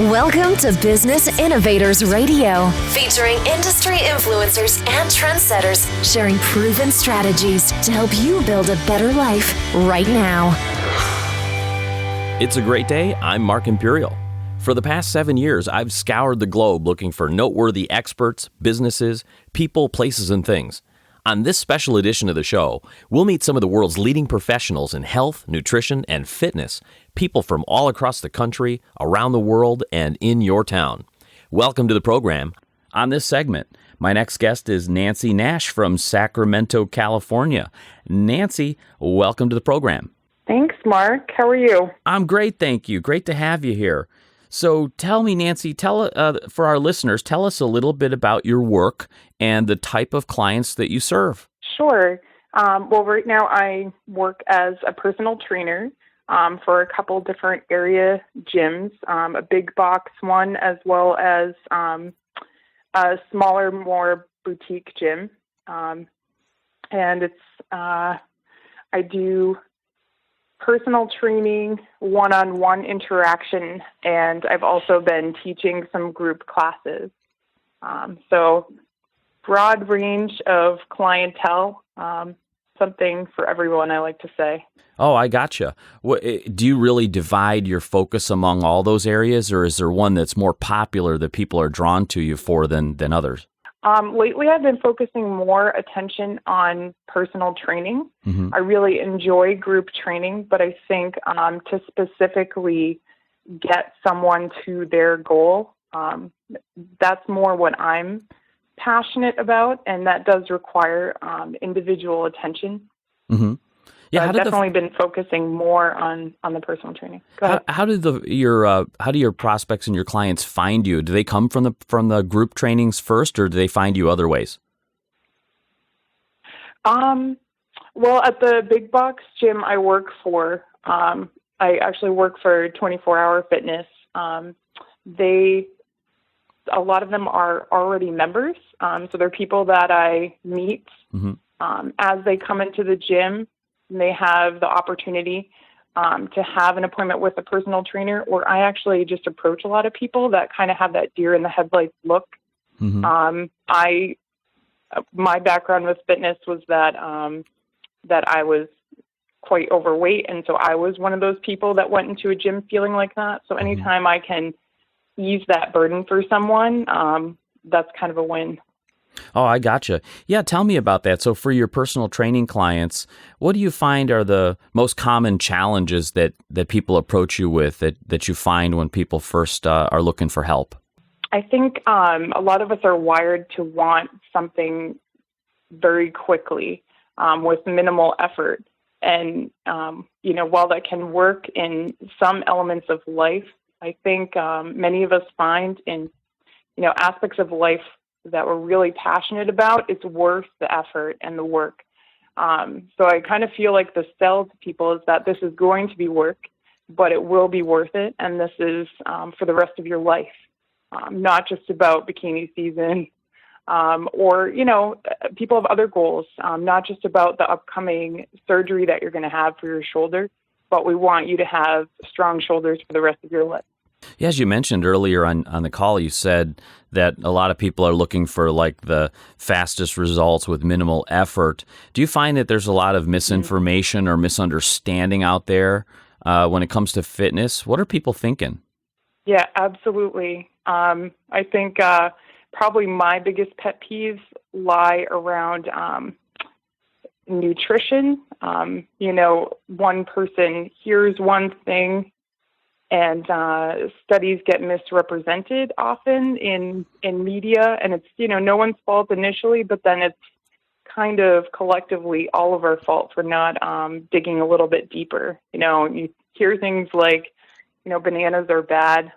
Welcome to Business Innovators Radio, featuring industry influencers and trendsetters sharing proven strategies to help you build a better life right now. It's a great day. I'm Mark Imperial. For the past 7 years, I've scoured the globe looking for noteworthy experts, businesses, people, places, and things. On this special edition of the show, we'll meet some of the world's leading professionals in health, nutrition, and fitness, people from all across the country, around the world, and in your town. Welcome to the program. On this segment, my next guest is Nancy Nash from Sacramento, California. Nancy, welcome to the program. Thanks, Mark. How are you? I'm great, thank you. Great to have you here. So tell me, Nancy, for our listeners, tell us a little bit about your work and the type of clients that you serve. Sure. Well, right now I work as a personal trainer for a couple different area gyms, a big box one as well as a smaller, more boutique gym. And I do personal training, one-on-one interaction, and I've also been teaching some group classes. So broad range of clientele, something for everyone, I like to say. Oh, I gotcha. Do you really divide your focus among all those areas, or is there one that's more popular that people are drawn to you for than others? Lately, I've been focusing more attention on personal training. Mm-hmm. I really enjoy group training, but I think to specifically get someone to their goal, that's more what I'm passionate about, and that does require individual attention. Mm-hmm. Yeah, I've definitely been focusing more on the personal training. How do your prospects and your clients find you? Do they come from the group trainings first, or do they find you other ways? Well, at the big box gym I work for, I actually work for 24 Hour Fitness. A lot of them are already members, so they're people that I meet as they come into the gym. And they have the opportunity to have an appointment with a personal trainer, or I actually just approach a lot of people that kind of have that deer in the headlights look. Mm-hmm. My background with fitness was that I was quite overweight, and so I was one of those people that went into a gym feeling like that. So anytime I can ease that burden for someone, that's kind of a win. Oh, I gotcha. Yeah, tell me about that. So for your personal training clients, what do you find are the most common challenges that people approach you with that you find when people first are looking for help? I think a lot of us are wired to want something very quickly with minimal effort. And, while that can work in some elements of life, I think many of us find in, aspects of life that we're really passionate about, it's worth the effort and the work. So I kind of feel like the sell to people is that this is going to be work, but it will be worth it. And this is for the rest of your life, not just about bikini season or, people have other goals, not just about the upcoming surgery that you're going to have for your shoulder, but we want you to have strong shoulders for the rest of your life. Yeah, as you mentioned earlier on the call, you said that a lot of people are looking for like the fastest results with minimal effort. Do you find that there's a lot of misinformation or misunderstanding out there when it comes to fitness? What are people thinking? Yeah, absolutely. I think probably my biggest pet peeves lie around nutrition. One person hears one thing, and studies get misrepresented often in media, and it's, no one's fault initially, but then it's kind of collectively all of our fault for not digging a little bit deeper. You hear things like, bananas are bad,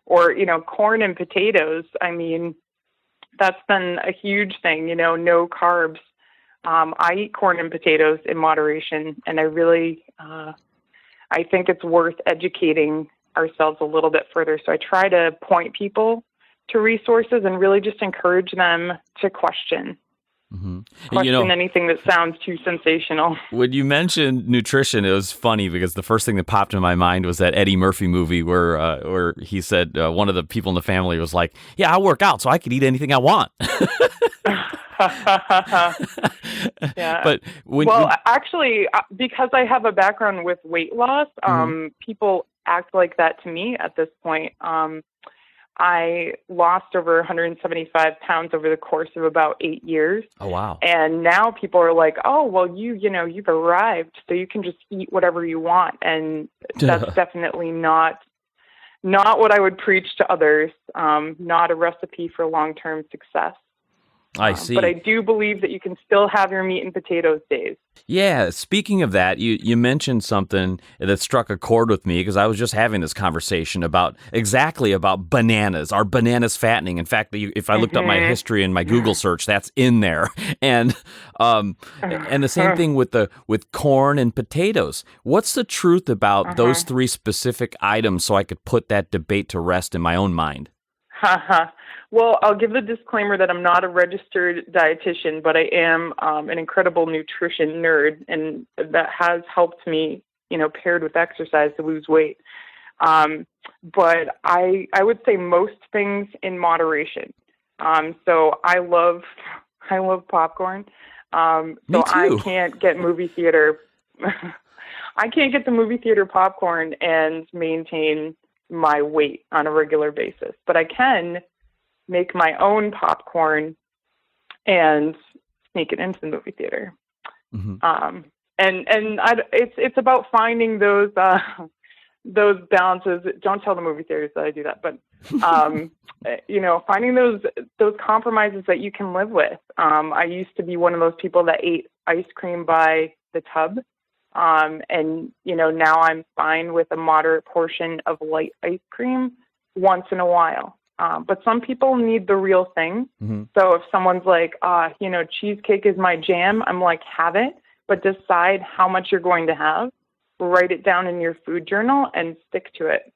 or, corn and potatoes. I mean, that's been a huge thing, no carbs. I eat corn and potatoes in moderation, and I really... I think it's worth educating ourselves a little bit further. So I try to point people to resources and really just encourage them to question. Question anything that sounds too sensational. When you mentioned nutrition, it was funny because the first thing that popped in my mind was that Eddie Murphy movie where he said one of the people in the family was like, "Yeah, I work out so I could eat anything I want." Yeah. But actually, because I have a background with weight loss, people act like that to me at this point. I lost over 175 pounds over the course of about 8 years. Oh, wow. And now people are like, oh, well, you've arrived, so you can just eat whatever you want. And that's definitely not what I would preach to others, not a recipe for long-term success. I see. But I do believe that you can still have your meat and potatoes days. Yeah, speaking of that, you mentioned something that struck a chord with me because I was just having this conversation about bananas. Are bananas fattening? In fact, if I looked up my history in my Google search, that's in there. And the same thing with corn and potatoes. What's the truth about those three specific items so I could put that debate to rest in my own mind? Well, I'll give the disclaimer that I'm not a registered dietitian, but I am an incredible nutrition nerd, and that has helped me, paired with exercise, to lose weight. But I would say most things in moderation. So I love popcorn. Me too. I can't get movie theater. I can't get the movie theater popcorn and maintain my weight on a regular basis, but I can make my own popcorn and sneak it into the movie theater. It's about finding those balances. Don't tell the movie theaters that I do that, but finding those compromises that you can live with. I used to be one of those people that ate ice cream by the tub. Now I'm fine with a moderate portion of light ice cream once in a while. But some people need the real thing. So if someone's like, cheesecake is my jam, I'm like, have it, but decide how much you're going to have. Write it down in your food journal and stick to it.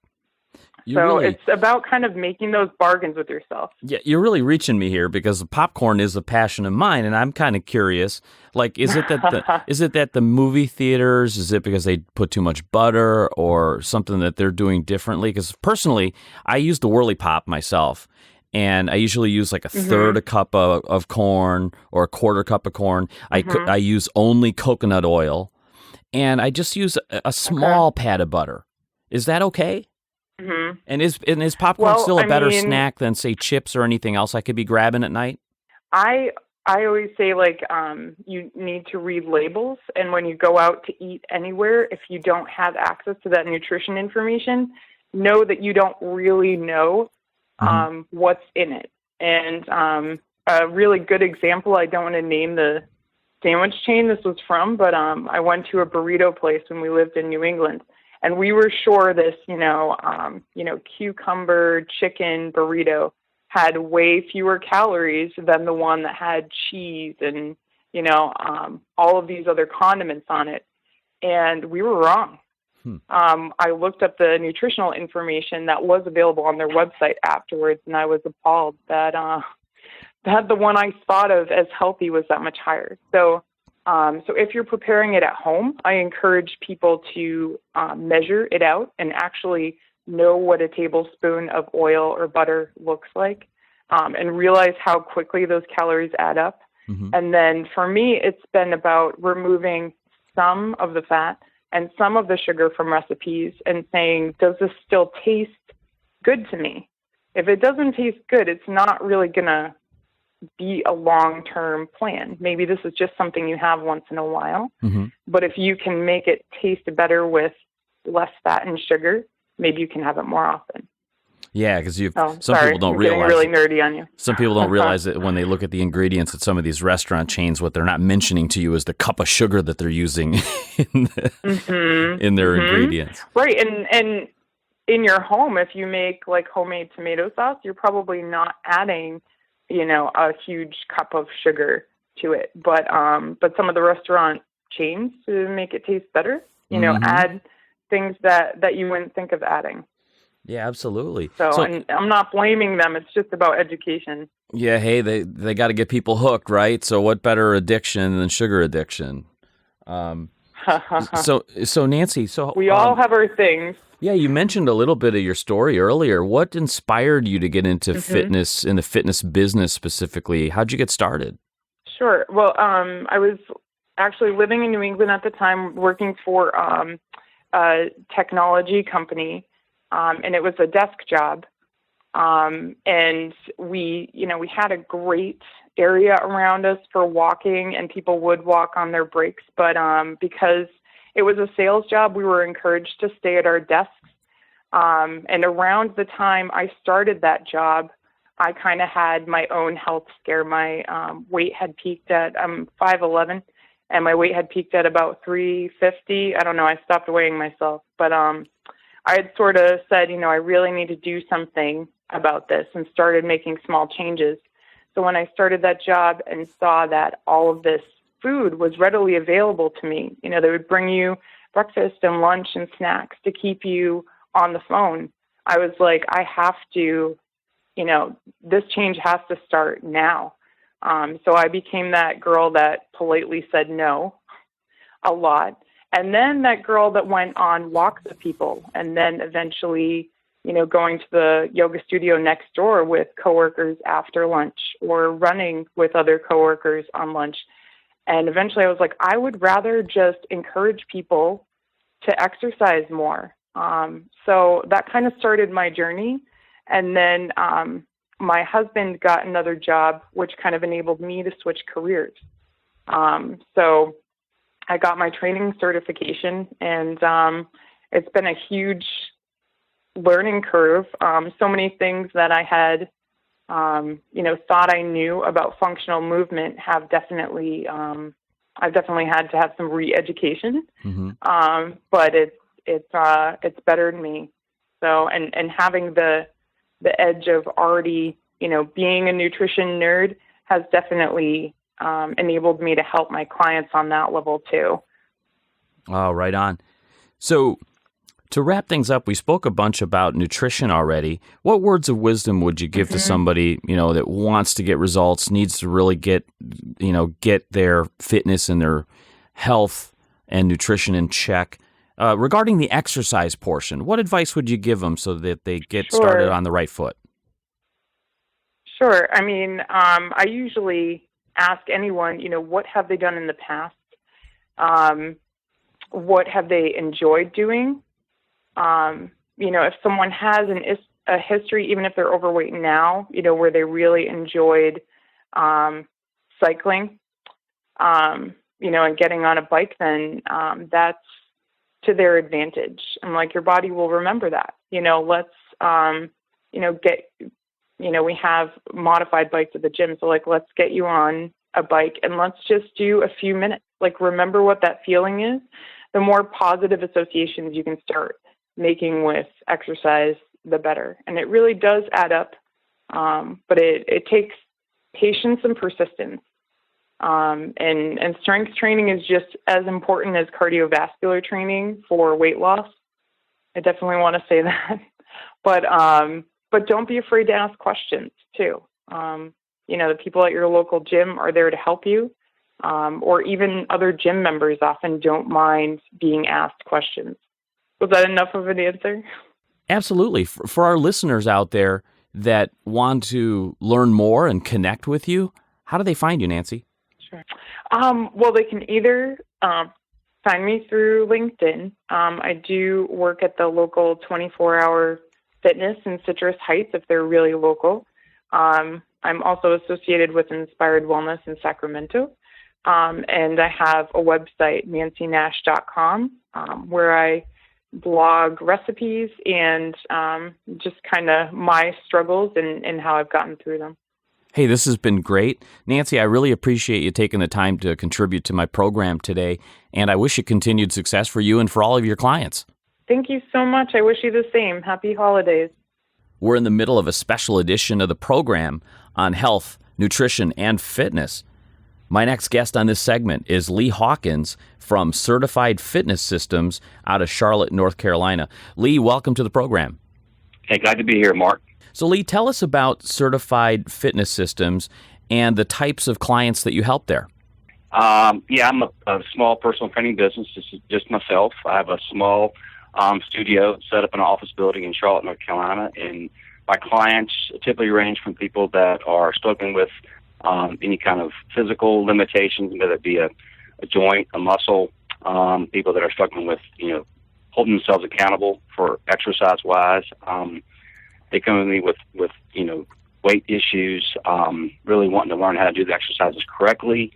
It's about kind of making those bargains with yourself. Yeah, you're really reaching me here because popcorn is a passion of mine, and I'm kind of curious. Like, is it that the movie theaters, is it because they put too much butter or something that they're doing differently? Because personally, I use the Whirly Pop myself, and I usually use like a third a cup of corn or a quarter cup of corn. I use only coconut oil, and I just use a small pat of butter. Is that okay? And is popcorn still a better snack than, say, chips or anything else I could be grabbing at night? I always say, you need to read labels, and when you go out to eat anywhere, if you don't have access to that nutrition information, know that you don't really know what's in it. And a really good example, I don't want to name the sandwich chain this was from, but I went to a burrito place when we lived in New England. And we were sure this, cucumber chicken burrito had way fewer calories than the one that had cheese and, all of these other condiments on it. And we were wrong. I looked up the nutritional information that was available on their website afterwards, and I was appalled that the one I thought of as healthy was that much higher. So if you're preparing it at home, I encourage people to measure it out and actually know what a tablespoon of oil or butter looks like, and realize how quickly those calories add up. And then for me, it's been about removing some of the fat and some of the sugar from recipes and saying, does this still taste good to me? If it doesn't taste good, it's not really going to be a long-term plan. Maybe this is just something you have once in a while, but if you can make it taste better with less fat and sugar, maybe you can have it more often. Yeah, because people don't realize. Really nerdy on you. Some people don't realize that when they look at the ingredients at some of these restaurant chains, what they're not mentioning to you is the cup of sugar that they're using in their ingredients. Right, and in your home, if you make like homemade tomato sauce, you're probably not adding, a huge cup of sugar to it. But some of the restaurant chains, to make it taste better, add things that you wouldn't think of adding. Yeah, absolutely. So, and I'm not blaming them. It's just about education. Yeah, hey, they got to get people hooked, right? So what better addiction than sugar addiction? So Nancy, we all have our things. Yeah, you mentioned a little bit of your story earlier. What inspired you to get into fitness, in the fitness business specifically? How'd you get started? Sure. Well, I was actually living in New England at the time, working for a technology company, and it was a desk job. And we had a great area around us for walking, and people would walk on their breaks. But because it was a sales job, we were encouraged to stay at our desks. And around the time I started that job, I kind of had my own health scare. My weight had peaked at, I'm 5'11", and my weight had peaked at about 350. I don't know, I stopped weighing myself. But I had sort of said, I really need to do something about this, and started making small changes. So when I started that job and saw that all of this food was readily available to me, they would bring you breakfast and lunch and snacks to keep you on the phone. I was like, I have to, this change has to start now. So I became that girl that politely said no a lot. And then that girl that went on walks with people, and then eventually, going to the yoga studio next door with coworkers after lunch, or running with other coworkers on lunch. And eventually I was like, I would rather just encourage people to exercise more. So that kind of started my journey. And then my husband got another job, which kind of enabled me to switch careers. So I got my training certification, and it's been a huge learning curve. So many things that I had, thought I knew about functional movement have definitely, I've definitely had to have some re-education. But it's bettered me. So, and having the edge of already, being a nutrition nerd has definitely enabled me to help my clients on that level too. Oh, right on. So to wrap things up, we spoke a bunch about nutrition already. What words of wisdom would you give to somebody, that wants to get results, needs to really get their fitness and their health and nutrition in check? Regarding the exercise portion, what advice would you give them so that they get started on the right foot? Sure. I mean, I usually ask anyone, what have they done in the past? What have they enjoyed doing? If someone has a history, even if they're overweight now, where they really enjoyed cycling, and getting on a bike, then that's to their advantage. I'm like, your body will remember that. Let's, we have modified bikes at the gym. So let's get you on a bike and let's just do a few minutes. Remember what that feeling is. The more positive associations you can start making with exercise, the better. And it really does add up. But it takes patience and persistence. And strength training is just as important as cardiovascular training for weight loss. I definitely want to say that. But don't be afraid to ask questions too. The people at your local gym are there to help you. Or even other gym members often don't mind being asked questions. Was that enough of an answer? Absolutely. For our listeners out there that want to learn more and connect with you, how do they find you, Nancy? Sure. Well, they can either find me through LinkedIn. I do work at the local 24-hour fitness in Citrus Heights if they're really local. I'm also associated with Inspired Wellness in Sacramento. And I have a website, nancynash.com, where I blog recipes and just kind of my struggles and how I've gotten through them. Hey, this has been great. Nancy, I really appreciate you taking the time to contribute to my program today, and I wish you continued success for you and for all of your clients. Thank you so much. I wish you the same. Happy holidays. We're in the middle of a special edition of the program on health, nutrition, and fitness. My next guest on this segment is Leigh Hawkins from Certified Fitness Systems out of Charlotte, North Carolina. Leigh, welcome to the program. Hey, glad to be here, Mark. So, Leigh, tell us about Certified Fitness Systems and the types of clients that you help there. Yeah, I'm a small personal training business, just myself. I have a small studio set up in an office building in Charlotte, North Carolina, and my clients typically range from people that are struggling with any kind of physical limitations, whether it be a joint, a muscle, people that are struggling with, holding themselves accountable for exercise-wise. They come to me with weight issues, really wanting to learn how to do the exercises correctly.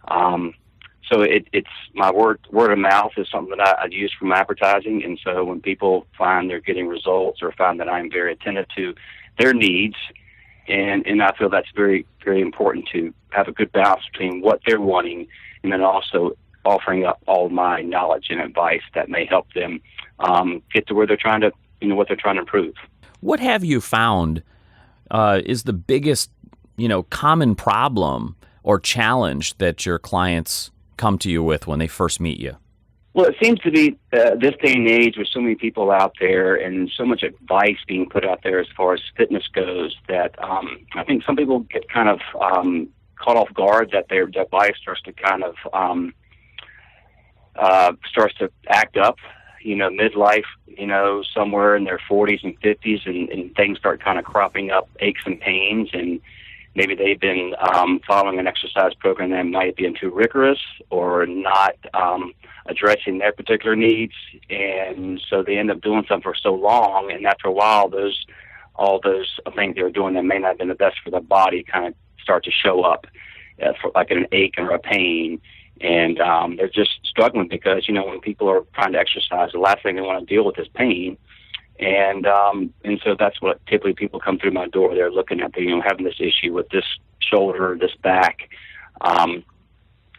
So it's my word of mouth is something that I use from advertising. And so when people find they're getting results or find that I'm very attentive to their needs, and I feel that's very, very important to have a good balance between what they're wanting and then also offering up all my knowledge and advice that may help them get to where they're trying to, what they're trying to improve. What have you found is the biggest, common problem or challenge that your clients come to you with when they first meet you? Well, it seems to be this day and age with so many people out there and so much advice being put out there as far as fitness goes that I think some people get kind of caught off guard that their body starts to kind of starts to act up, midlife, somewhere in their 40s and 50s, and things start kind of cropping up, aches and pains, and maybe they've been following an exercise program that might be too rigorous or not addressing their particular needs, and so they end up doing something for so long, and after a while, all those things they were doing that may not have been the best for their body kind of start to show up, for like an ache or a pain, and they're just struggling because when people are trying to exercise, the last thing they want to deal with is pain. And so that's what typically people come through my door. They're looking at having this issue with this shoulder, this back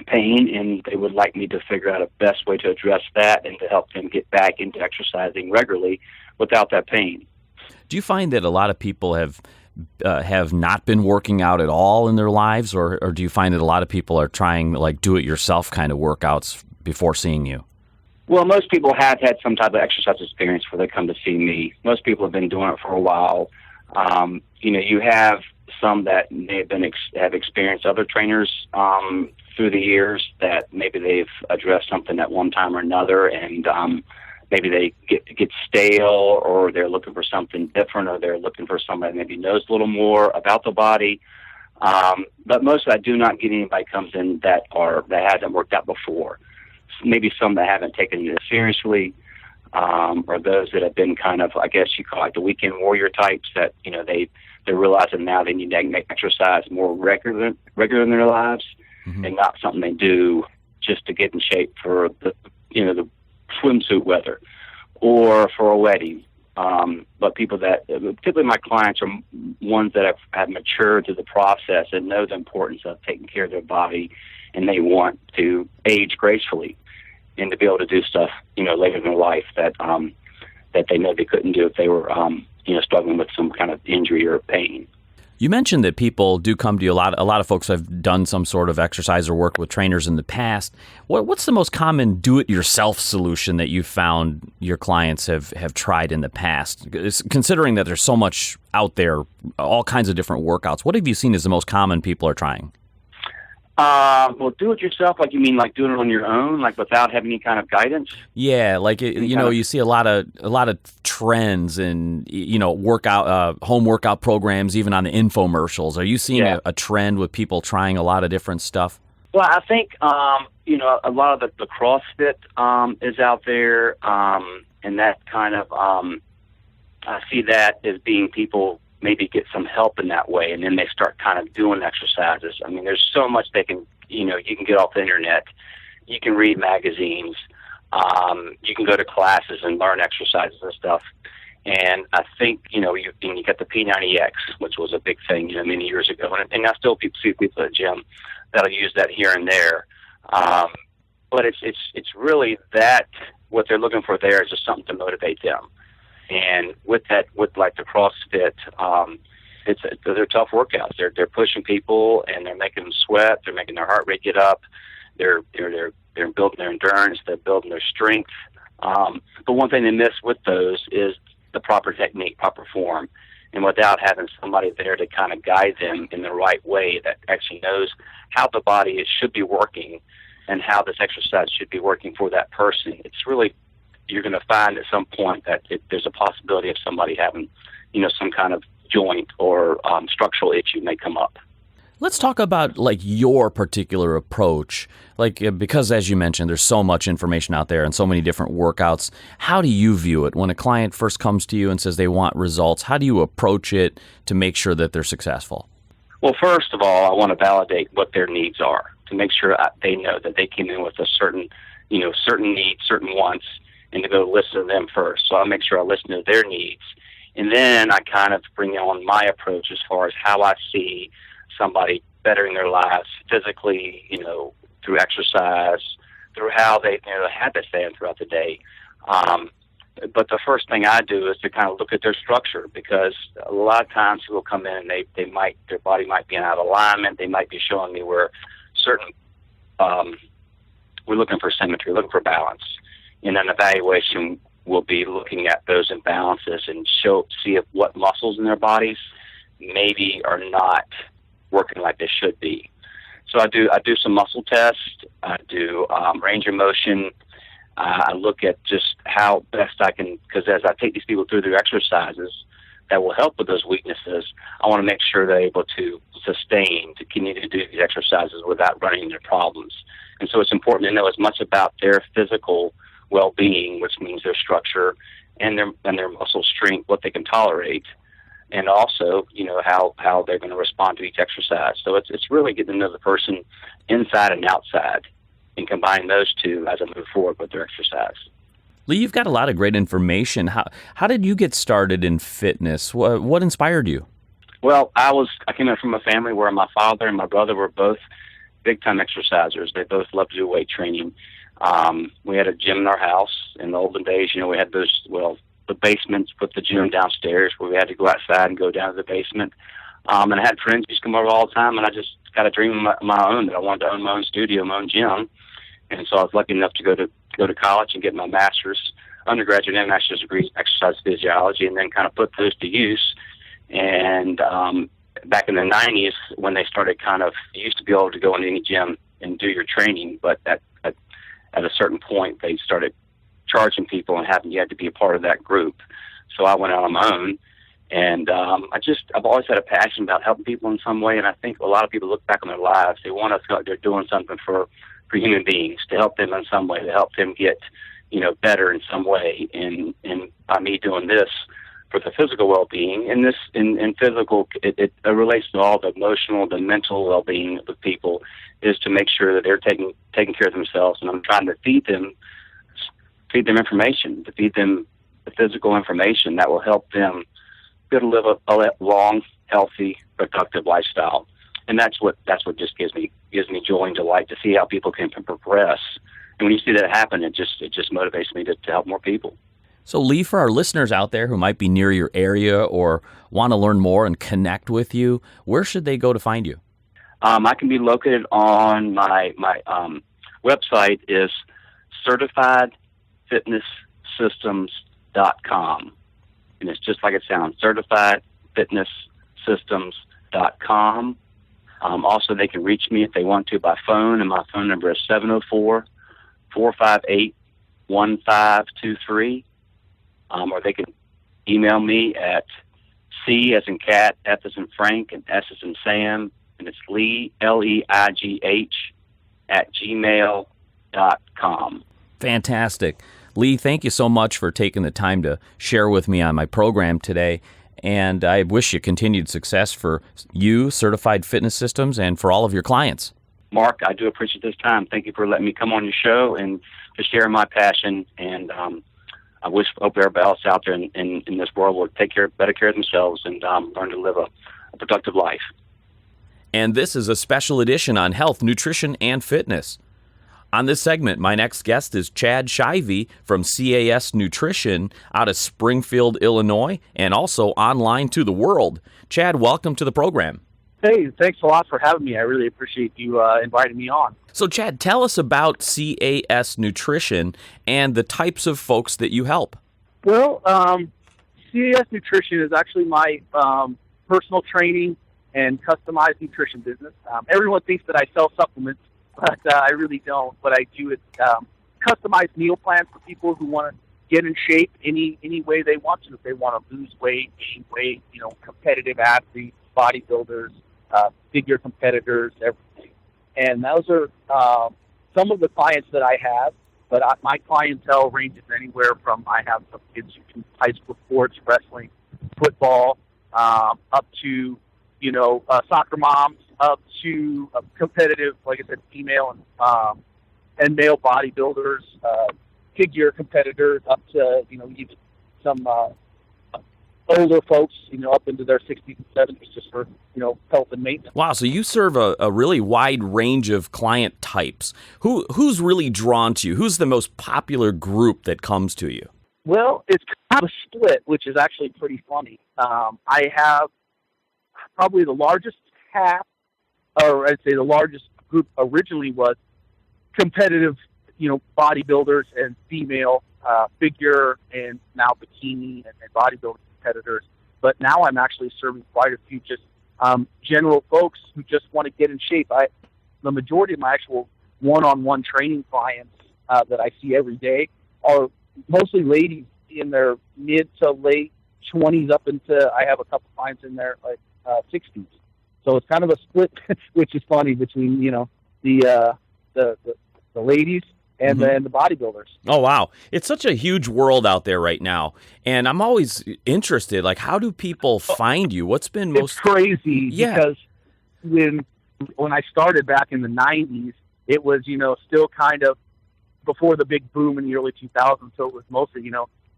pain, and they would like me to figure out a best way to address that and to help them get back into exercising regularly without that pain. Do you find that a lot of people have not been working out at all in their lives, or do you find that a lot of people are trying like do-it-yourself kind of workouts before seeing you? Well, most people have had some type of exercise experience before they come to see me. Most people have been doing it for a while. You have some that may have experienced other trainers through the years that maybe they've addressed something at one time or another, and maybe they get stale, or they're looking for something different, or they're looking for somebody that maybe knows a little more about the body. But most I do not get anybody comes in that hasn't worked out before. Maybe some that haven't taken it seriously, or those that have been kind of, I guess you call it the weekend warrior types that, they're realizing now they need to make exercise more regular in their lives, mm-hmm. and not something they do just to get in shape for the swimsuit weather or for a wedding. But people that, typically my clients are ones that have matured through the process and know the importance of taking care of their body, and they want to age gracefully and to be able to do stuff, later in their life that they know they couldn't do if they were, struggling with some kind of injury or pain. You mentioned that people do come to you a lot. A lot of folks have done some sort of exercise or worked with trainers in the past. What's the most common do-it-yourself solution that you've found your clients have tried in the past? Considering that there's so much out there, all kinds of different workouts, what have you seen as the most common people are trying? Well, do it yourself, like you mean like doing it on your own, like without having any kind of guidance? Yeah, like you see a lot of trends and workout home workout programs, even on the infomercials. Are you seeing a trend with people trying a lot of different stuff? Well, I think a lot of the CrossFit is out there, and that kind of I see that as being people maybe get some help in that way, and then they start kind of doing exercises. I mean, there's so much they can, you can get off the internet. You can read magazines. You can go to classes and learn exercises and stuff. And I think, you got the P90X, which was a big thing, many years ago. And I still see people at the gym that'll use that here and there. But it's really that what they're looking for there is just something to motivate them. And with like the CrossFit, they're tough workouts. They're pushing people, and they're making them sweat. They're making their heart rate get up. They're building their endurance. They're building their strength. But one thing they miss with those is the proper technique, proper form, and without having somebody there to kind of guide them in the right way that actually knows how the body should be working and how this exercise should be working for that person, it's really, you're going to find at some point that there's a possibility of somebody having, some kind of joint or structural issue may come up. Let's talk about your particular approach, because as you mentioned, there's so much information out there and so many different workouts. How do you view it when a client first comes to you and says they want results? How do you approach it to make sure that they're successful? Well, first of all, I want to validate what their needs are to make sure they know that they came in with a certain needs, certain wants, and to go listen to them first. So I'll make sure I listen to their needs. And then I kind of bring on my approach as far as how I see somebody bettering their lives physically, through exercise, through how they, the habits they have throughout the day. But the first thing I do is to kind of look at their structure, because a lot of times people come in and their body might be out of alignment. They might be showing me where certain, we're looking for symmetry, looking for balance. And an evaluation will be looking at those imbalances and see if what muscles in their bodies maybe are not working like they should be. So I do some muscle tests. I do range of motion. I look at just how best I can, because as I take these people through their exercises that will help with those weaknesses, I want to make sure they're able to sustain, to continue to do these exercises without running into problems. And so it's important to know as much about their physical well-being, which means their structure and their muscle strength, what they can tolerate, and also, how they're going to respond to each exercise. So it's really getting to know the person inside and outside and combining those two as I move forward with their exercise. Leigh, you've got a lot of great information. How did you get started in fitness? What inspired you? Well, I came in from a family where my father and my brother were both big-time exercisers. They both loved to do weight training. We had a gym in our house. In the olden days, we had the basements with the gym downstairs where we had to go outside and go down to the basement. And I had friends who used to come over all the time, and I just got a dream of my own that I wanted to own my own studio, my own gym. And so I was lucky enough to go to college and get my master's, undergraduate and master's degrees in exercise physiology, and then kind of put those to use. And back in the 90s, when they started you used to be able to go into any gym and do your training, but at a certain point, they started charging people and you had to be a part of that group. So I went out on my own, and I've always had a passion about helping people in some way. And I think a lot of people look back on their lives, they want to feel like they're doing something for human beings, to help them in some way, to help them get, better in some way. And by me doing this for the physical well-being, and this in physical, it relates to all the emotional, the mental well-being of people, is to make sure that they're taking care of themselves. And I'm trying to feed them information, to feed them the physical information that will help them be able to live a long, healthy, productive lifestyle. And that's what just gives me joy and delight, to see how people can progress. And when you see that happen, it just motivates me to help more people. So, Leigh, for our listeners out there who might be near your area or want to learn more and connect with you, where should they go to find you? I can be located on my website is certifiedfitnesssystems.com. And it's just like it sounds, certifiedfitnesssystems.com. Also, they can reach me if they want to by phone, and my phone number is 704-458-1523. Or they can email me at C as in cat, F as in Frank, and S as in Sam, and it's Leigh, Leigh, @gmail.com. Fantastic. Leigh, thank you so much for taking the time to share with me on my program today. And I wish you continued success for you, Certified Fitness Systems, and for all of your clients. Mark, I do appreciate this time. Thank you for letting me come on your show and to share my passion. And I hope everybody else out there in this world will take better care of themselves and learn to live a productive life. And this is a special edition on health, nutrition, and fitness. On this segment, my next guest is Chad Schaive from CAS Nutrition out of Springfield, Illinois, and also online to the world. Chad, welcome to the program. Hey, thanks a lot for having me. I really appreciate you inviting me on. So, Chad, tell us about CAS Nutrition and the types of folks that you help. Well, CAS Nutrition is actually my personal training and customized nutrition business. Everyone thinks that I sell supplements, but I really don't. What I do is customized meal plans for people who want to get in shape any way they want to. If they want to lose weight, gain weight, competitive athletes, bodybuilders, figure competitors, everything. And those are some of the clients that I have. But my clientele ranges anywhere from, I have some kids who do high school sports, wrestling, football, up to, soccer moms, up to competitive, like I said, female and male bodybuilders, figure competitors, up to, even some older folks, up into their 60s and 70s, just for, health and maintenance. Wow, so you serve a really wide range of client types. Who's really drawn to you? Who's the most popular group that comes to you? Well, it's kind of a split, which is actually pretty funny. I have probably the largest half, or I'd say the largest group originally was competitive, bodybuilders and female figure and now bikini and bodybuilding competitors. But now I'm actually serving quite a few just general folks who just want to get in shape. The majority of my actual one-on-one training clients that I see every day are mostly ladies in their mid to late 20s up into, I have a couple clients in their 60s. So it's kind of a split, which is funny, between, the ladies and then the bodybuilders. Oh, wow. It's such a huge world out there right now. And I'm always interested, how do people find you? What's been most... It's crazy because when I started back in the 90s, it was, still kind of before the big boom in the early 2000s. So it was mostly,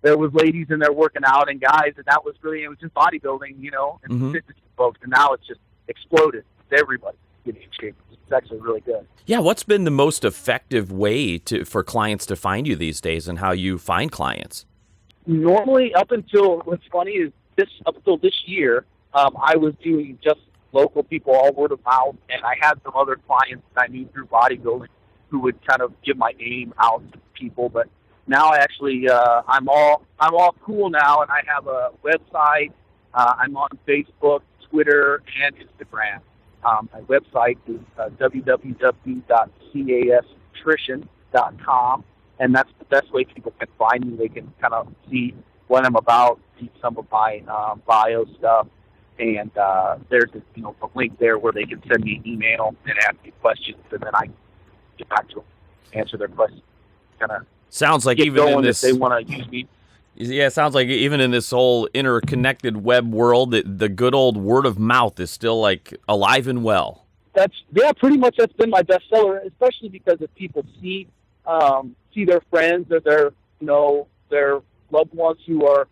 there was ladies in there working out and guys, and that was really, it was just bodybuilding, and fitness folks. And now it's just exploded. It's everybody getting in shape. It's actually really good. Yeah, what's been the most effective way for clients to find you these days, and how you find clients? Normally, what's funny is up until this year, I was doing just local people, all word of mouth, and I had some other clients that I knew through bodybuilding who would kind of give my name out to people. But now I actually, I'm all cool now, and I have a website. I'm on Facebook, Twitter, and Instagram. My website is www.casnutrition.com, and that's the best way people can find me. They can kind of see what I'm about, see some of my bio stuff, and there's a link there where they can send me an email and ask me questions, and then I get back to them, answer their questions. Kind of sounds like even in this, if they want to use me. Yeah, it sounds like even in this whole interconnected web world, the good old word of mouth is still alive and well. Pretty much that's been my bestseller, especially because if people see their friends or their loved ones who are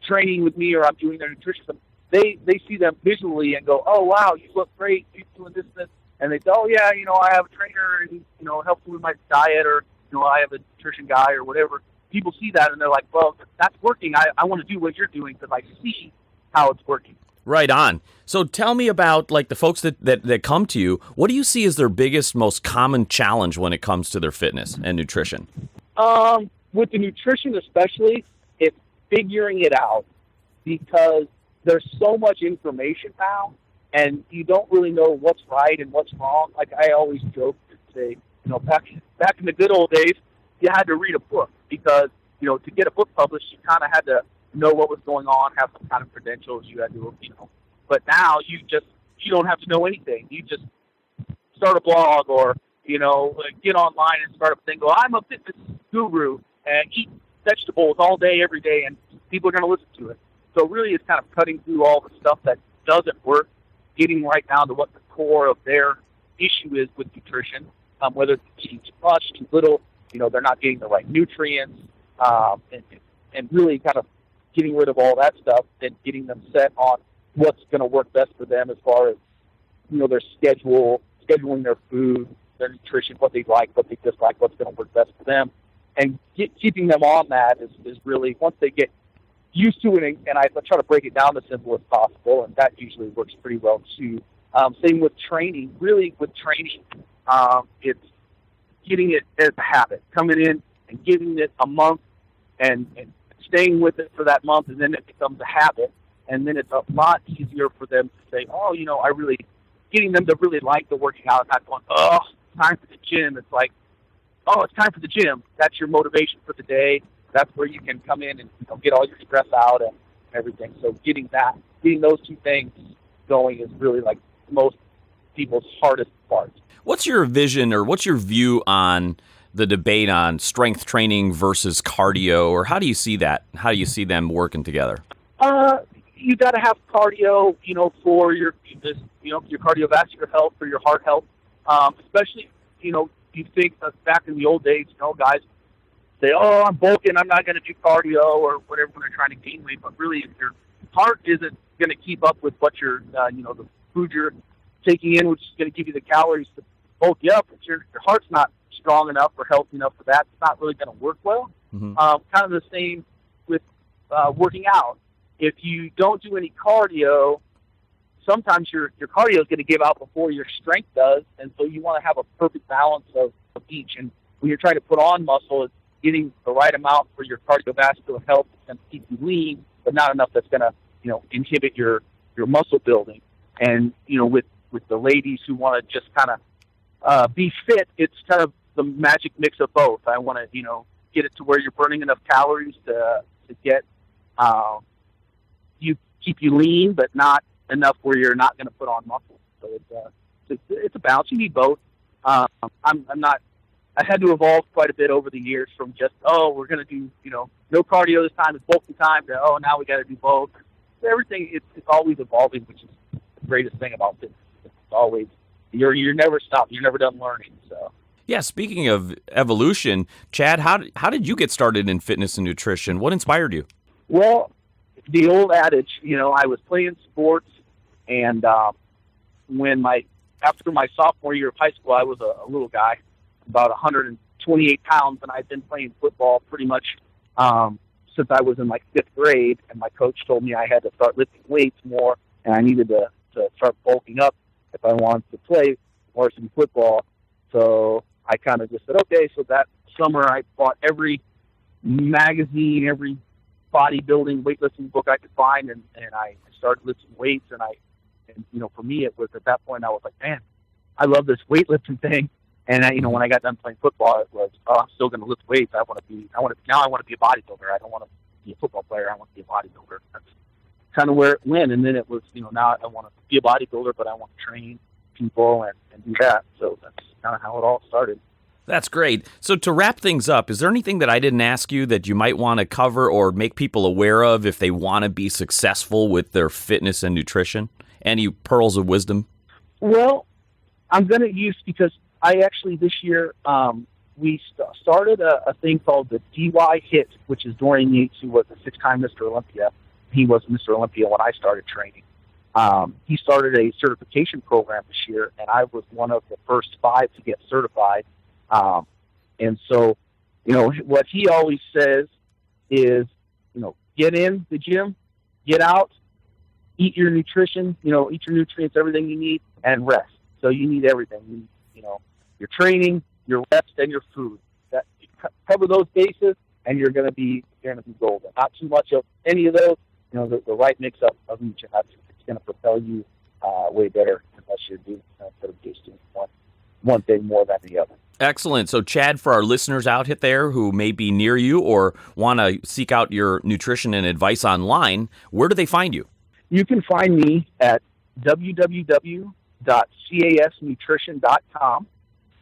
training with me, or I'm doing their nutrition, they see them visually and go, "Oh wow, you look great, you're doing this," and they say, "Oh yeah, I have a trainer and helps me with my diet, or I have a nutrition guy or whatever." People see that and they're like, "Well, that's working. I want to do what you're doing because I see how it's working." Right on. So tell me about the folks that come to you. What do you see as their biggest, most common challenge when it comes to their fitness and nutrition? With the nutrition especially, it's figuring it out, because there's so much information now, and you don't really know what's right and what's wrong. Like I always joke and say, back in the good old days, you had to read a book, because, to get a book published, you kind of had to know what was going on, have some kind of credentials. You had to, but now you don't have to know anything. You just start a blog, or, get online and start a thing. Go, I'm a fitness guru and eat vegetables all day, every day, and people are going to listen to it. So really it's kind of cutting through all the stuff that doesn't work, getting right down to what the core of their issue is with nutrition, whether it's eating too much, too little, they're not getting the right nutrients, and really kind of getting rid of all that stuff and getting them set on what's going to work best for them as far as, their scheduling their food, their nutrition, what they like, what they dislike, what's going to work best for them. And keeping them on that is really, once they get used to it, and I try to break it down as simple as possible, and that usually works pretty well too. Same with training. Really with training, it's getting it as a habit, coming in and giving it a month and staying with it for that month, and then it becomes a habit. And then it's a lot easier for them to say, oh, getting them to really like the working out and not going, oh, it's time for the gym. It's like, oh, it's time for the gym. That's your motivation for the day. That's where you can come in and get all your stress out and everything. So getting those two things going is really like most people's hardest part. What's your vision or what's your view on the debate on strength training versus cardio, or how do you see that? How do you see them working together? You got to have cardio, for your cardiovascular health, for your heart health. Especially, you think that back in the old days, guys say, oh, I'm bulking, I'm not going to do cardio or whatever when they're trying to gain weight. But really, if your heart isn't going to keep up with what you're, the food you're taking in, which is going to give you the calories to bulk you up, if your heart's not strong enough or healthy enough for that, it's not really going to work well. Mm-hmm. Kind of the same with working out. If you don't do any cardio, sometimes your cardio is going to give out before your strength does, and so you want to have a perfect balance of each. And when you're trying to put on muscle, it's getting the right amount for your cardiovascular health and keep you lean, but not enough that's going to inhibit your muscle building. And with the ladies who want to just kind of be fit, it's kind of the magic mix of both. I want to get it to where you're burning enough calories to get keep you lean, but not enough where you're not going to put on muscle. So it's a balance. You need both. I had to evolve quite a bit over the years from just, we're going to do, no cardio this time, it's bulking time, to, now we got to do both. Everything, it's always evolving, which is the greatest thing about it. It's always, you're never stopped. You're never done learning. So. Yeah, speaking of evolution, Chad, how did you get started in fitness and nutrition? What inspired you? Well, the old adage, I was playing sports, and after my sophomore year of high school, I was a little guy, about 128 pounds, and I'd been playing football pretty much since I was in like 5th grade, and my coach told me I had to start lifting weights more, and I needed to start bulking up if I wanted to play varsity football. So I kind of just said, okay. So that summer I bought every magazine, every bodybuilding, weightlifting book I could find, and I started lifting weights. And for me, it was at that point I was like, man, I love this weightlifting thing. And when I got done playing football, it was, I'm still going to lift weights. Now I want to be a bodybuilder. I don't want to be a football player. I want to be a bodybuilder. That's kind of where it went. And then it was, now I want to be a bodybuilder, but I want to train people and do that. So that's kind of how it all started. That's great. So to wrap things up, is there anything that I didn't ask you that you might want to cover or make people aware of if they want to be successful with their fitness and nutrition? Any pearls of wisdom? Well, I'm going to use, because I actually this year we started a thing called the DY HIT, which is Dorian Yates, who was a 6-time Mr. Olympia. He was Mr. Olympia when I started training. He started a certification program this year, and I was one of the first 5 to get certified. And so, what he always says is, get in the gym, get out, eat your nutrition, eat your nutrients, everything you need, and rest. So you need everything. You need, your training, your rest, and your food. That you cover those bases, and you're going to be golden. Not too much of any of those. The right mix of each, and that's going to propel you way better unless you're doing instead of just doing one thing more than the other. Excellent. So, Chad, for our listeners out there who may be near you or want to seek out your nutrition and advice online, where do they find you? You can find me at www.casnutrition.com,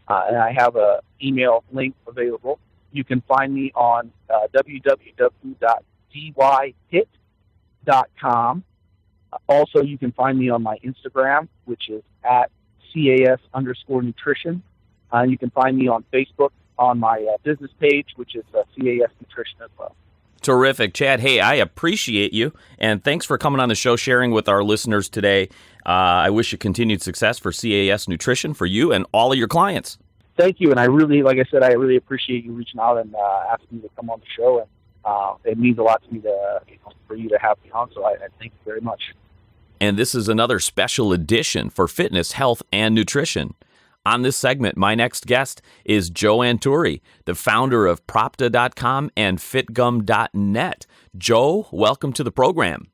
and I have an email link available. You can find me on www.dyhit.com. Also, you can find me on my Instagram, which is at CAS_nutrition. You can find me on Facebook on my business page, which is CAS Nutrition as well. Terrific. Chad, hey, I appreciate you, and thanks for coming on the show, sharing with our listeners today. I wish you continued success for CAS Nutrition for you and all of your clients. Thank you, and I really appreciate you reaching out and asking me to come on the show, and it means a lot to me for you to have me on, so I thank you very much. And this is another special edition for fitness, health, and nutrition. On this segment, my next guest is Joe Antouri, the founder of Propta.com and fitgum.net. Joe, welcome to the program.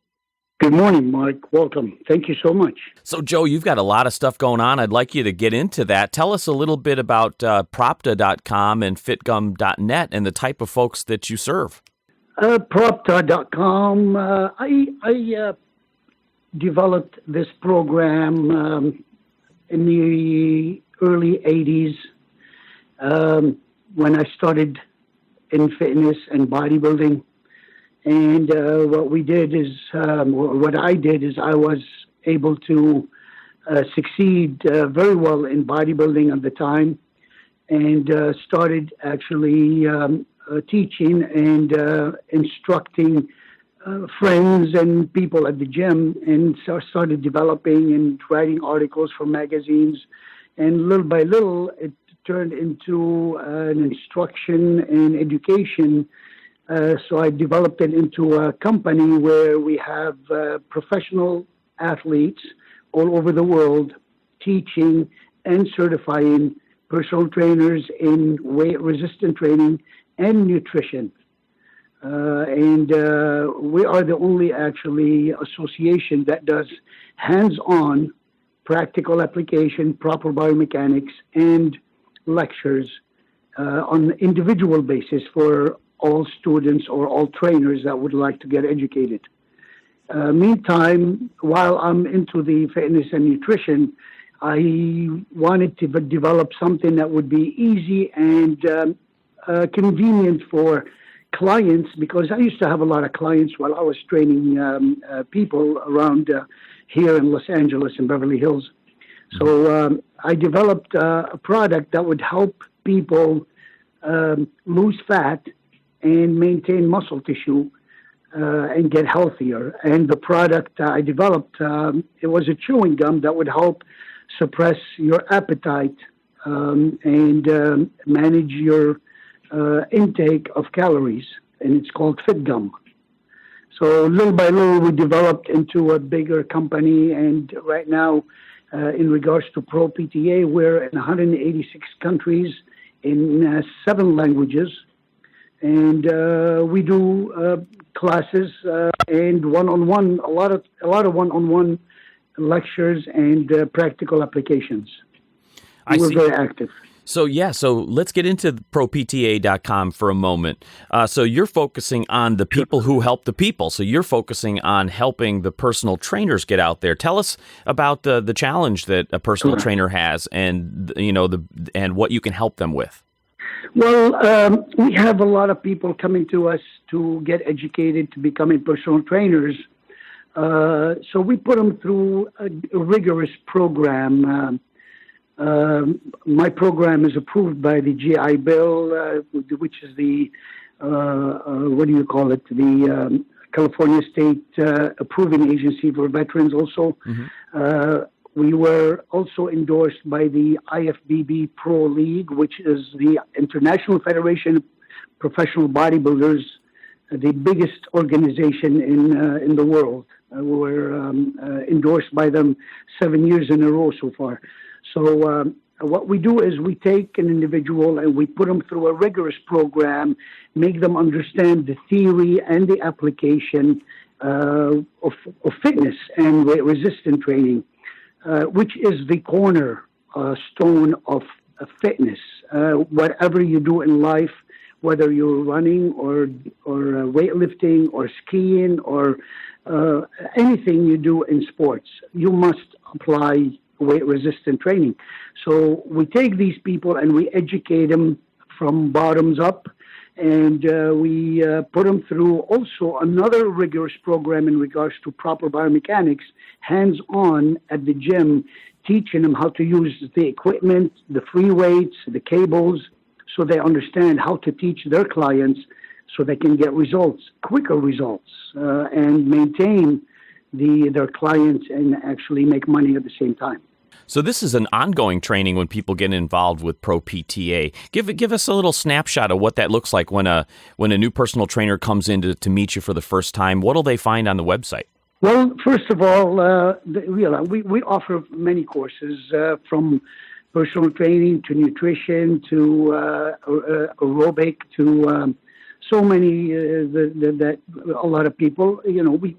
Good morning, Mark. Welcome. Thank you so much. So, Joe, you've got a lot of stuff going on. I'd like you to get into that. Tell us a little bit about Propta.com and fitgum.net and the type of folks that you serve. Propta.com, I developed this program in the early 80s when I started in fitness and bodybuilding. And what I did is I was able to succeed very well in bodybuilding at the time, and started actually teaching and instructing friends and people at the gym, and so started developing and writing articles for magazines. And little by little, it turned into an instruction and education. So I developed it into a company where we have professional athletes all over the world teaching and certifying personal trainers in weight-resistant training and nutrition. And we are the only actually association that does hands-on practical application, proper biomechanics, and lectures on an individual basis for all students or all trainers that would like to get educated. Meantime, while I'm into the fitness and nutrition, I wanted to develop something that would be easy and convenient for clients, because I used to have a lot of clients while I was training people around here in Los Angeles and Beverly Hills. So I developed a product that would help people lose fat and maintain muscle tissue and get healthier. And the product I developed, it was a chewing gum that would help suppress your appetite and manage your intake of calories, and it's called FitGum. So little by little, we developed into a bigger company, and right now, in regards to Pro PTA, we're in 186 countries in 7 languages, and we do classes and one-on-one, a lot of one-on-one lectures and practical applications. We're very active. So let's get into ProPTA.com for a moment. So you're focusing on the people who help the people. So you're focusing on helping the personal trainers get out there. Tell us about the challenge that a personal trainer has, and and what you can help them with. Well, we have a lot of people coming to us to get educated to becoming personal trainers. So we put them through a rigorous program. My program is approved by the GI Bill, which is the, the California State Approving Agency for Veterans also. Mm-hmm. We were also endorsed by the IFBB Pro League, which is the International Federation of Professional Bodybuilders, the biggest organization in the world. We're endorsed by them 7 years in a row so far. So what we do is we take an individual and we put them through a rigorous program, make them understand the theory and the application of fitness and weight-resistant training, which is the cornerstone of fitness. Whatever you do in life, whether you're running or weightlifting or skiing or anything you do in sports, you must apply weight-resistant training. So we take these people and we educate them from bottoms up, and we put them through also another rigorous program in regards to proper biomechanics, hands-on at the gym, teaching them how to use the equipment, the free weights, the cables, so they understand how to teach their clients so they can get results, quicker results, and maintain their clients and actually make money at the same time. So this is an ongoing training when people get involved with Pro PTA. Give us a little snapshot of what that looks like when a new personal trainer comes in to meet you for the first time. What'll they find on the website? Well, first of all, we offer many courses from personal training to nutrition to aerobic to so many that a lot of people,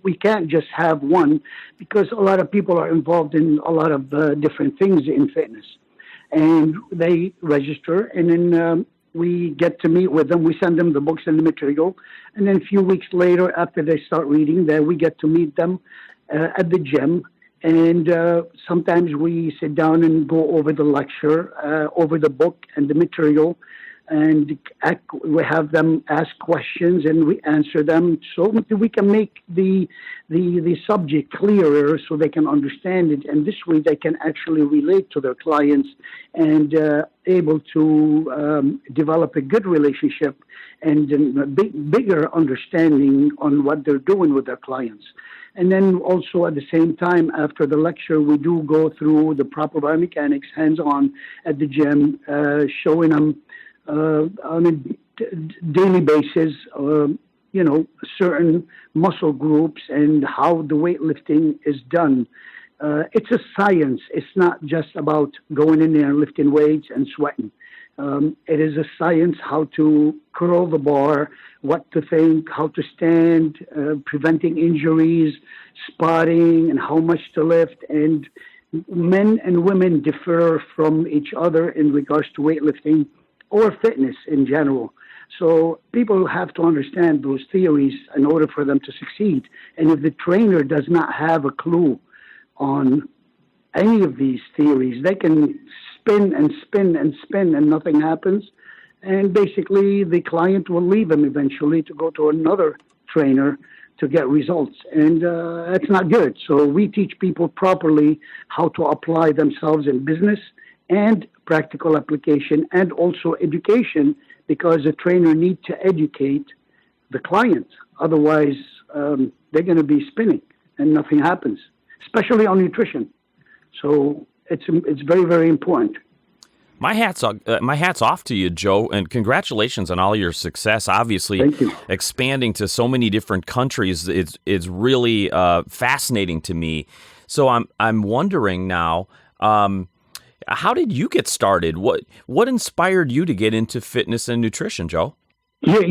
we can't just have one because a lot of people are involved in a lot of different things in fitness. And they register, and then we get to meet with them. We send them the books and the material. And then a few weeks later, after they start reading, then we get to meet them at the gym. And sometimes we sit down and go over the lecture, over the book and the material. And we have them ask questions and we answer them so we can make the subject clearer so they can understand it. And this way they can actually relate to their clients and able to develop a good relationship and a bigger understanding on what they're doing with their clients. And then also at the same time, after the lecture, we do go through the proper biomechanics hands-on at the gym, showing them on a daily basis, certain muscle groups and how the weightlifting is done. It's a science. It's not just about going in there and lifting weights and sweating. It is a science how to curl the bar, what to think, how to stand, preventing injuries, spotting, and how much to lift. And men and women differ from each other in regards to weightlifting or fitness in general. So people have to understand those theories in order for them to succeed. And if the trainer does not have a clue on any of these theories, they can spin and spin and spin and nothing happens. And basically the client will leave them eventually to go to another trainer to get results. And that's not good. So we teach people properly how to apply themselves in business and practical application and also education, because a trainer needs to educate the client. Otherwise, they're going to be spinning and nothing happens, especially on nutrition. So it's very, very important. My hat's off to you, Joe, and congratulations on all your success. Obviously, Thank you. Expanding to so many different countries is really fascinating to me. So I'm wondering now, how did you get started? What inspired you to get into fitness and nutrition, Joe? Yeah,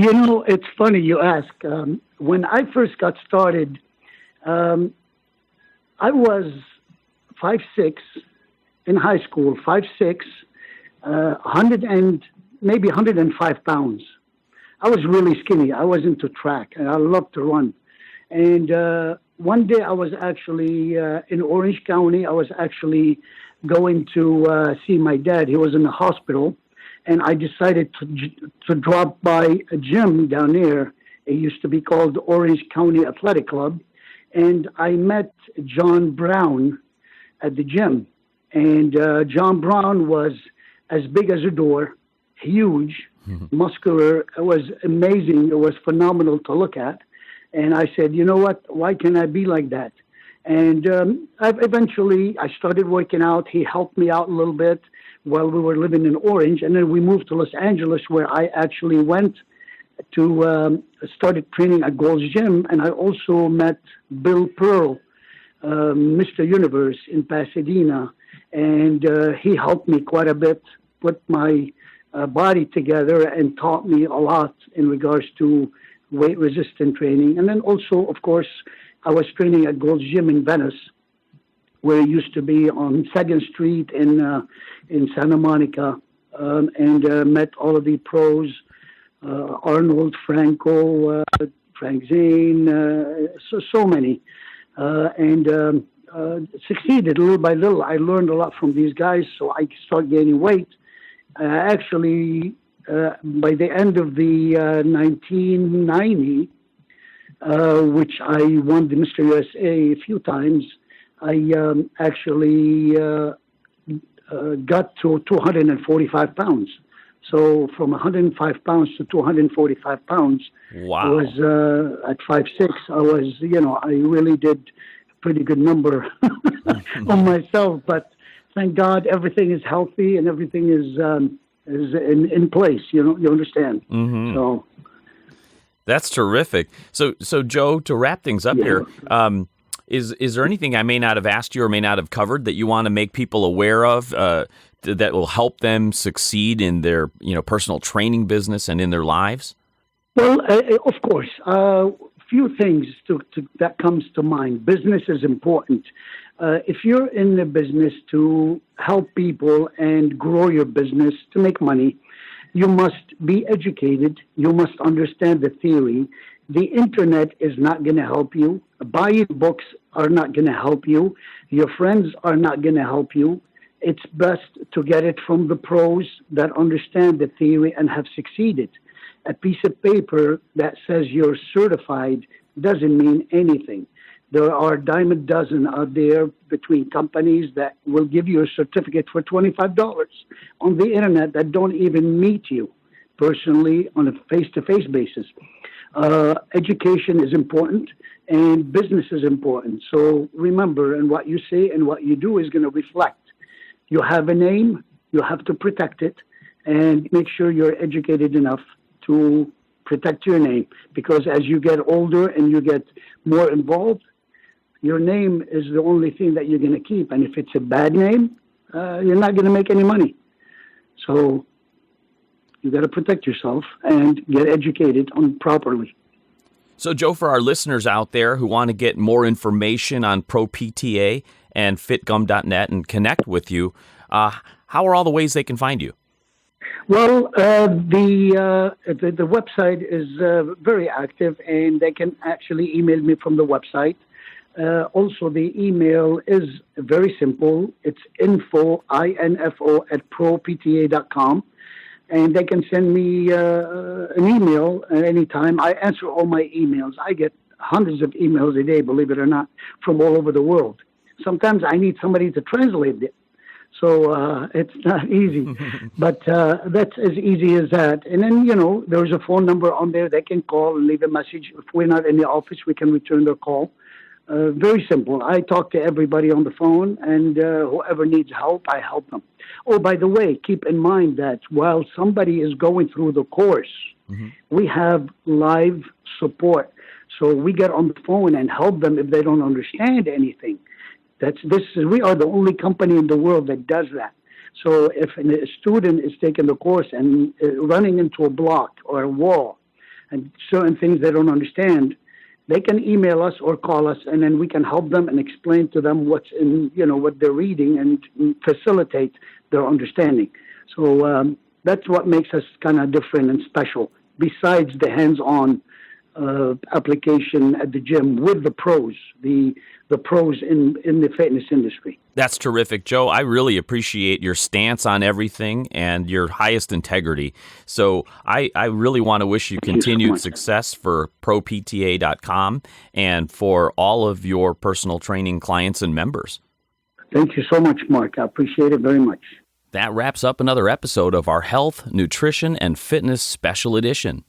it's funny you ask. When I first got started, I was 5'6" in high school, 5'6", 105 pounds. I was really skinny. I was into track, and I loved to run. And one day I was actually in Orange County. I was actually going to see my dad. He was in the hospital, and I decided to drop by a gym down there. It used to be called the Orange County Athletic Club, and I met John Brown at the gym. And John Brown was as big as a door, huge, muscular. It was amazing. It was phenomenal to look at. And I said, you know what? Why can't I be like that? And I started working out. He helped me out a little bit while we were living in Orange. And then we moved to Los Angeles, where I actually went to started training at Gold's Gym. And I also met Bill Pearl, Mr. Universe in Pasadena. And he helped me quite a bit, put my body together and taught me a lot in regards to weight resistant training. And then also, of course, I was training at Gold's Gym in Venice, where it used to be on 2nd Street in Santa Monica, and met all of the pros, Arnold, Franco, Frank Zane, so many, and succeeded little by little. I learned a lot from these guys, so I started gaining weight. Actually, by the end of the 1990, which I won the Mr. USA a few times, I actually got to 245 pounds. So from 105 pounds to 245 pounds. Wow. I was at 5'6". I really did a pretty good number on myself. But thank God everything is healthy and everything is in place. You understand. Mm-hmm. So that's terrific. So Joe, to wrap things up here, is there anything I may not have asked you or may not have covered that you want to make people aware of that will help them succeed in their, personal training business and in their lives? Well, of course. Few things that comes to mind. Business is important. If you're in the business to help people and grow your business to make money, you must be educated. You must understand the theory. The internet is not going to help you. Buying books are not going to help you. Your friends are not going to help you. It's best to get it from the pros that understand the theory and have succeeded. A piece of paper that says you're certified doesn't mean anything. There are a dime a dozen out there between companies that will give you a certificate for $25 on the internet that don't even meet you personally on a face-to-face basis. Education is important and business is important. So remember, and what you say and what you do is going to reflect. You have a name, you have to protect it, and make sure you're educated enough to protect your name, because as you get older and you get more involved, your name is the only thing that you're going to keep. And if it's a bad name, you're not going to make any money. So you got to protect yourself and get educated on properly. So, Joe, for our listeners out there who want to get more information on ProPTA and fitgum.net and connect with you, how are all the ways they can find you? Well, the website is very active, and they can actually email me from the website. Also, the email is very simple. It's info at propta.com, and they can send me an email at any time. I answer all my emails. I get hundreds of emails a day, believe it or not, from all over the world. Sometimes I need somebody to translate it. So it's not easy, but that's as easy as that. And then, there's a phone number on there. They can call and leave a message. If we're not in the office, we can return their call. Very simple. I talk to everybody on the phone, and whoever needs help, I help them. Oh, by the way, keep in mind that while somebody is going through the course, we have live support. So we get on the phone and help them if they don't understand anything. We are the only company in the world that does that. So if a student is taking the course and running into a block or a wall and certain things they don't understand, they can email us or call us, and then we can help them and explain to them what's in, what they're reading and facilitate their understanding. So that's what makes us kind of different and special, besides the hands-on application at the gym with the pros, the pros in the fitness industry. That's terrific, Joe. I really appreciate your stance on everything and your highest integrity. So I really want to wish you continued success for propta.com and for all of your personal training clients and members. Thank you so much, Mark. I appreciate it very much. That wraps up another episode of our Health, Nutrition, and Fitness Special Edition.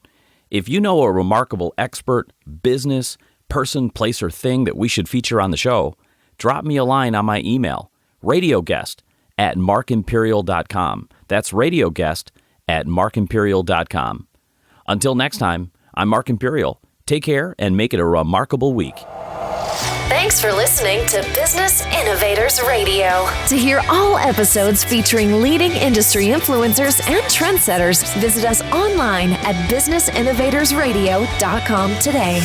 If you know a remarkable expert, business, person, place, or thing that we should feature on the show, drop me a line on my email, radioguest@markimperial.com. That's radioguest@markimperial.com. Until next time, I'm Mark Imperial. Take care and make it a remarkable week. Thanks for listening to Business Innovators Radio. To hear all episodes featuring leading industry influencers and trendsetters, visit us online at businessinnovatorsradio.com today.